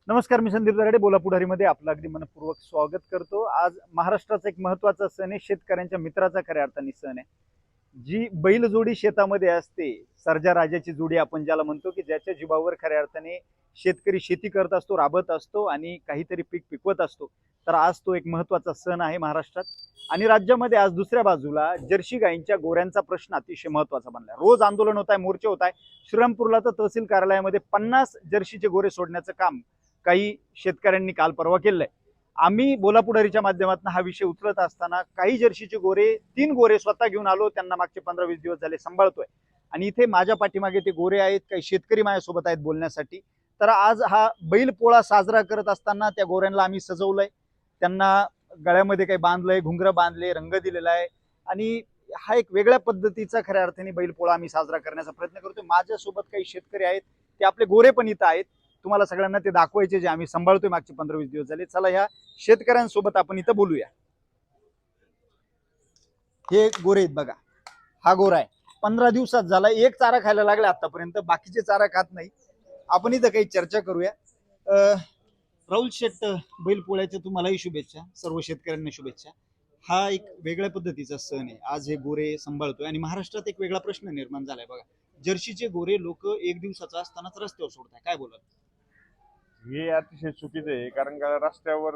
नमस्कार, मी संदीप दराडे बोला पुढारीमध्ये आपलं अगदी मनपूर्वक स्वागत करतो। आज महाराष्ट्राचा एक महत्त्वाचा सण आहे, शेतकऱ्यांच्या मित्राचा खऱ्या अर्थाने सण आहे। जी बैलजोडी शेतामध्ये असते, सर्जा राजाची जोडी आपण ज्याला म्हणतो, की ज्याच्या जीवावर खऱ्या अर्थाने शेतकरी शेती करत असतो, राबत असतो आणि काहीतरी पीक पिकवत असतो। तर आज तो एक महत्त्वाचा सण आहे महाराष्ट्रात आणि राज्यामध्ये आज दुसऱ्या बाजूला जर्सी गायींच्या गोऱ्यांचा प्रश्न अतिशय महत्त्वाचा बनलाय। रोज आंदोलन होत आहे, मोर्चे होत आहे। श्रीरामपूरला तर तहसील कार्यालयामध्ये 50 जर्सीचे गोरे सोडण्याचं काम काही शेतकऱ्यांनी काल परवा केलंय। आम्ही बोलापुढारीच्या माध्यमातून हा विषय उचलत असताना काही जर्सीचे गोरे 3 गोरे स्वतः घेऊन आलो, त्यांना मागचे 15-20 दिवस झाले सांभाळतोय आणि इथे माझ्या पाठीमागे ते गोरे आहेत, काही शेतकरी माझ्यासोबत आहेत बोलण्यासाठी। तर आज हा बैल पोळा साजरा करत असताना त्या गोऱ्यांना आम्ही सजवलंय, त्यांना गळ्यामध्ये काही बांधलंय, घुंगरं बांधले, रंग दिलेला आहे आणि हा एक वेगळ्या पद्धतीचा खऱ्या अर्थाने बैल पोळा आम्ही साजरा करण्याचा प्रयत्न करतोय। माझ्यासोबत काही शेतकरी आहेत, ते आपले गोरे पण इथं आहेत, तुम्हाला सगळ्यांना ते दाखवायचे जे आम्ही सांभाळतोय मागचे 15-20 दिवस झाले। चला ह्या शेतकऱ्यांसोबत आपण इथं बोलूया। हे गोरे आहेत बघा, हा गोरा आहे, 15 दिवसात झाला, एक चारा खायला लागला आतापर्यंत, बाकीचे चारा खात नाही। आपण इथं काही चर्चा करूया। राहुल शेट, बैल पोळ्याच्या तुम्हालाही शुभेच्छा, सर्व शेतकऱ्यांना शुभेच्छा। हा एक वेगळ्या पद्धतीचा सण आहे, आज हे गोरे सांभाळतोय आणि महाराष्ट्रात एक वेगळा प्रश्न निर्माण झालाय बघा, जर्सीचे गोरे लोक एक दिवसाचा असतानाच रस्त्यावर सोडताय, काय बोलाल? हे अतिशय चुकीचं आहे, कारण का रस्त्यावर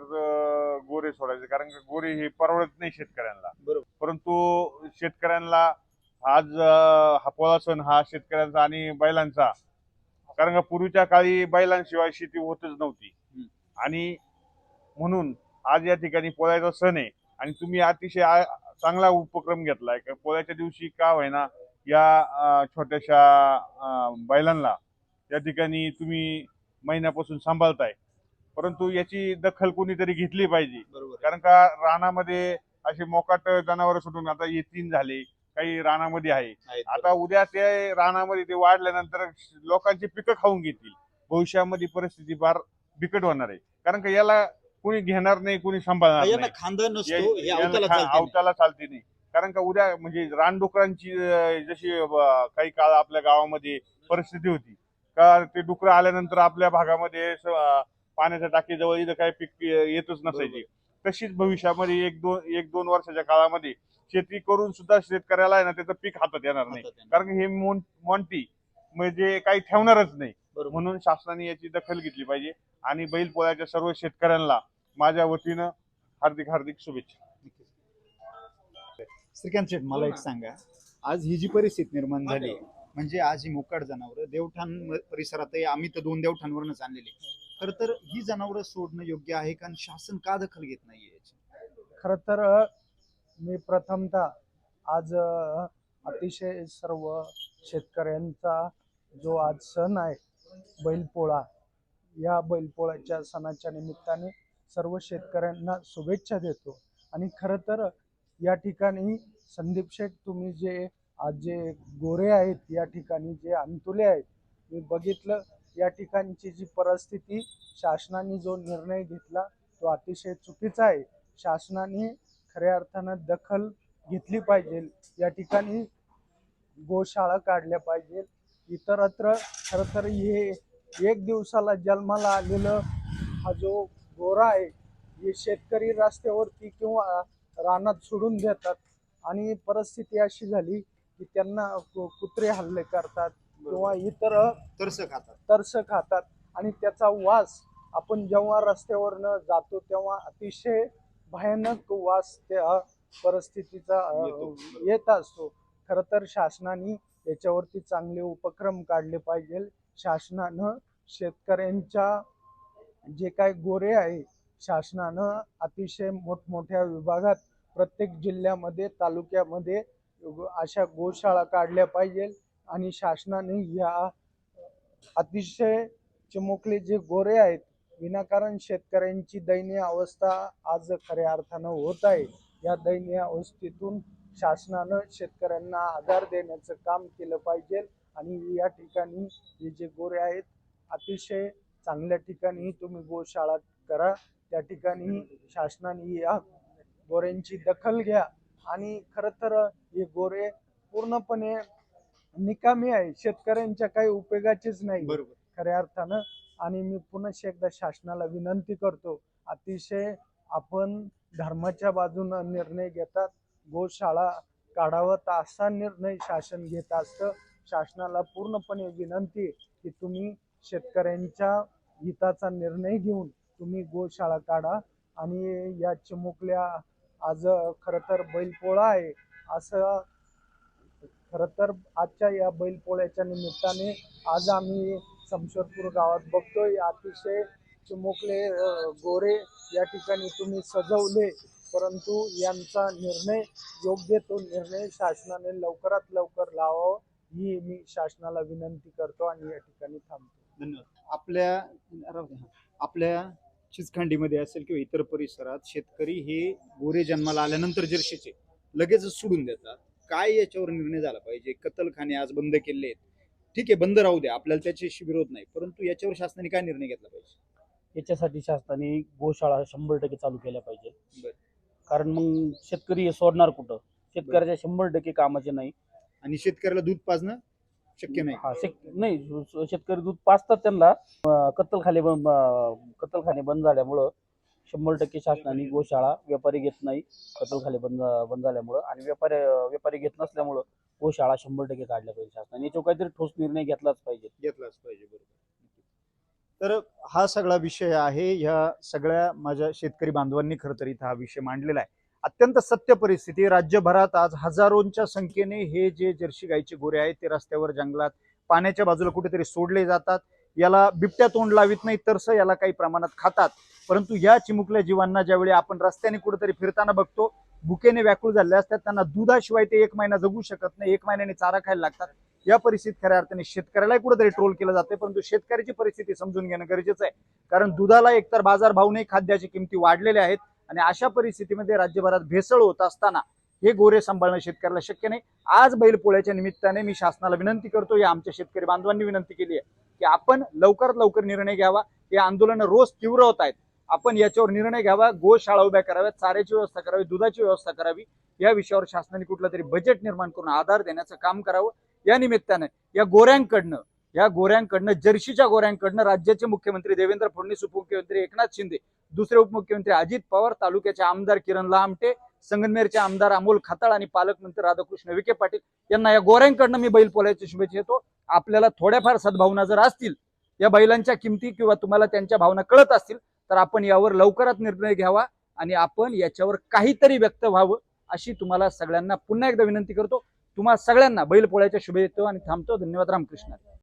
गोरे सोडायचे, कारण का गोरे हे परवडत नाही शेतकऱ्यांना। बरोबर। परंतु शेतकऱ्यांना आज हा पोळा सण हा शेतकऱ्यांचा आणि बैलांचा, कारण का पूर्वीच्या काळी बैलांशिवाय शेती होतच नव्हती आणि म्हणून आज या ठिकाणी पोळ्याचा सण आहे आणि तुम्ही अतिशय चांगला उपक्रम घेतलाय का पोळ्याच्या दिवशी का होईना या छोट्याशा बैलांना या ठिकाणी तुम्ही महिन्यापासून सांभाळताय, परंतु याची दखल कोणीतरी घेतली पाहिजे। कारण का रानामध्ये असे मोकाट जनावर सोडून आता हे 3 झाले, काही रानामध्ये आहे, आता उद्या ते रानामध्ये ते वाढल्यानंतर लोकांची पिकं खाऊन घेतील, भविष्यामध्ये परिस्थिती फार बिकट होणार आहे। कारण का याला कोणी घेणार नाही, कोणी सांभाळणार नाही, खांदा नसतो, हे अवताला चालते नाही। कारण का उद्या म्हणजे रानडुकरांची जशी काही काळ आपल्या गावामध्ये परिस्थिती होती का, ते डुकर आल्यानंतर आपल्या भागामध्ये पाण्याच्या टाकीजवळ इथं काही पीक येतच नसायची, तशीच भविष्यामध्ये एक दोन वर्षाच्या काळामध्ये शेती करून सुद्धा शेतकऱ्याला आहे ना त्याचं पीक हातात येणार नाही, कारण हे मोंटी म्हणजे काही ठेवणारच नाही। म्हणून शासनाने याची दखल घेतली पाहिजे आणि बैल पोळ्याच्या सर्व शेतकऱ्यांना माझ्या वतीनं हार्दिक हार्दिक शुभेच्छा। श्रीकांत शेठ, मला एक सांगा, आज ही जी परिस्थिती निर्माण झाली, म्हणजे आज ही मोकाट जनावरं देवठाण परिसरात, आम्ही तर 2 देवठांवरूनच आणलेले, खरं तर ही जनावरं सोडणं योग्य आहे का? शासन का दखल घेत नाहीये याची? खर तर मी प्रथमतः आज अतिशय सर्व शेतकऱ्यांचा जो आज सण आहे बैलपोळा, या बैलपोळ्याच्या सणाच्या निमित्ताने सर्व शेतकऱ्यांना शुभेच्छा देतो। आणि खरं तर या ठिकाणी संदीप शेठ, तुम्ही जे आज जे गोरे आहेत या ठिकाणी जे अंतुले आहेत, मी बघितलं या ठिकाणची जी परिस्थिती, शासनाने जो निर्णय घेतला तो अतिशय चुकीचा आहे। शासनाने खऱ्या अर्थानं दखल घेतली पाहिजे, या ठिकाणी गोशाळा काढल्या पाहिजे। इतरत्र खरं तर हे एक दिवसाला जन्माला आलेलं हा जो गोरा आहे, हे शेतकरी रस्त्यावरती किंवा रानात सोडून देतात आणि परिस्थिती अशी झाली की त्यांना कुत्रे हल्ले करतात किंवा इतर तरस खातात आणि त्याचा वास आपण जेव्हा रस्त्यावरनं जातो तेव्हा अतिशय भयानक वास त्या परिस्थितीचा येत असतो। खरं तर शासनाने याच्यावरती चांगले उपक्रम काढले पाहिजे। शासनानं शेतकऱ्यांच्या जे काही गोरे आहे, शासनानं अतिशय मोठमोठ्या विभागात प्रत्येक जिल्ह्यामध्ये, तालुक्यामध्ये अशा गोशाळा काढल्या पाहिजे आणि शासनाने या अतिशय चिमुकले जे गोरे आहेत, विनाकारण शेतकऱ्यांची दयनीय अवस्था आज खऱ्या अर्थानं होत आहे। या दयनीय अवस्थेतून शासनानं शेतकऱ्यांना आधार देण्याचं काम केलं पाहिजे आणि या ठिकाणी हे जे गोरे आहेत, अतिशय चांगल्या ठिकाणी तुम्ही गोशाळा करा, त्या ठिकाणी शासनाने या गोऱ्यांची दखल घ्या। आणि खरं तर हे गोरे पूर्णपणे निकामी आहे, शेतकऱ्यांच्या काही उपयोगाचेच नाही खऱ्या अर्थानं। आणि मी पुन्हा एकदा शासनाला विनंती करतो, अतिशय आपण धर्माच्या बाजूनं निर्णय घेतात, गोशाळा काढावं तर असा निर्णय शासन घेत असतं. शासनाला पूर्णपणे विनंती की तुम्ही शेतकऱ्यांच्या हिताचा निर्णय घेऊन तुम्ही गोशाळा काढा. आणि या चिमुकल्या आज खरं तर बैलपोळा आहे, असं खरं तर आजच्या या बैलपोळ्याच्या निमित्ताने आज आम्ही समशेरपूर गावात बघतोय, अतिशय चिमुकले गोरे या ठिकाणी तुम्ही सजवले, परंतु यांचा निर्णय योग्य तो निर्णय शासनाने लवकरात लवकर लावावा ही मी शासनाला विनंती करतो आणि या ठिकाणी थांबतो. धन्यवाद. आपल्या चिचखंडीमध्ये असेल किंवा इतर परिसरात शेतकरी हे गोरे जन्माला आल्यानंतर जर्शीचे लगेच सोडून देतात. काय याच्यावर निर्णय झाला पाहिजे? कत्तलखाने आज बंद केले आहेत, ठीक आहे बंद राहू द्या, आपल्याला त्याच्याशी विरोध नाही, परंतु याच्यावर शासनाने काय निर्णय घेतला पाहिजे? याच्यासाठी शासनाने गोशाळा 100% चालू केल्या पाहिजे. बरं. कारण मग शेतकरी हे सोडणार कुठं? शेतकऱ्याच्या 100% कामाचे नाही. आणि शेतकऱ्याला दूध पाजणं शक्य नाही. नाही, शेतकरी दूध पाजतात त्यांना. कत्तलखाने बंद झाल्यामुळं 100% शासनाने गोशाळा व्यापारी घेत नाही. कत्तलखाने बंद झाल्यामुळं आणि व्यापारी घेत नसल्यामुळं गोशाळा 100% काढल्या पाहिजे शासनाने. याच्यावर काहीतरी ठोस निर्णय घेतलाच पाहिजे. बरोबर. तर हा सगळा विषय आहे. ह्या सगळ्या माझ्या शेतकरी बांधवांनी खरं तर इथं हा विषय मांडलेला आहे. अत्यंत सत्य परिस्थिती. राज्यभरात आज हजारोंच्या संख्येने हे जे जर्सी गाईचे गोरे आहेत ते रस्त्यावर, जंगलात, पाण्याच्या बाजूला कुठेतरी सोडले जातात. याला बिबट्या तोंड लावित नाही तर याला काही प्रमाणात खातात. परंतु या चिमुकल्या जीवांना ज्यावेळी आपण रस्त्याने कुठेतरी फिरताना बघतो, भुकेने व्याकुळ झाले असतात, त्यांना दुधाशिवाय ते 1 महिना जगू शकत नाही, 1 महिन्याने चारा खायला लागतात. या परिस्थितीत खऱ्या अर्थाने शेतकऱ्यालाही कुठेतरी ट्रोल केलं जाते, परंतु शेतकऱ्याची परिस्थिती समजून घेणं गरजेचं आहे. कारण दुधाला एकतर बाजारभाव नाही, खाद्याची किमती वाढलेल्या आहेत आणि अशा परिस्थितीमध्ये राज्यभरात भेसळ होत असताना हे गोरे सांभाळणं शेतकऱ्याला शक्य नाही. आज बैलपोळ्याच्या निमित्ताने मी शासनाला विनंती करतो, या आमच्या शेतकरी बांधवांनी विनंती केली आहे की आपण लवकरात लवकर निर्णय घ्यावा. हे आंदोलन रोज तीव्र होत आहेत, आपण याच्यावर निर्णय घ्यावा. गोशाळा उभ्या कराव्यात, चाऱ्याची व्यवस्था करावी, दुधाची व्यवस्था करावी. या विषयावर शासनाने कुठलं तरी बजेट निर्माण करून आधार देण्याचं काम करावं. या निमित्तानं या गोऱ्यांकडनं जर्शीच्या गोऱ्यांकडनं राज्याचे मुख्यमंत्री देवेंद्र फडणवीस, उपमुख्यमंत्री एकनाथ शिंदे, दुसरे उपमुख्यमंत्री अजित पवार, तालुक्याचे आमदार किरण लहामटे, संगमनेरचे आमदार अमोल खताळ आणि पालकमंत्री राधाकृष्ण विखे पाटील यांना या गोऱ्यांकडनं मी बैलपोळ्याची शुभेच्छा देतो. आपल्याला थोड्याफार सद्भावना जर असतील, या बैलांच्या किमती किंवा तुम्हाला त्यांच्या भावना कळत असतील, तर आपण यावर लवकरात निर्णय घ्यावा आणि आपण याच्यावर काहीतरी व्यक्त व्हावं अशी तुम्हाला सगळ्यांना पुन्हा एकदा विनंती करतो. तुम्हा सगळ्यांना बैलपोळ्याच्या शुभेच्छा देतो आणि थांबतो. धन्यवाद. रामकृष्ण.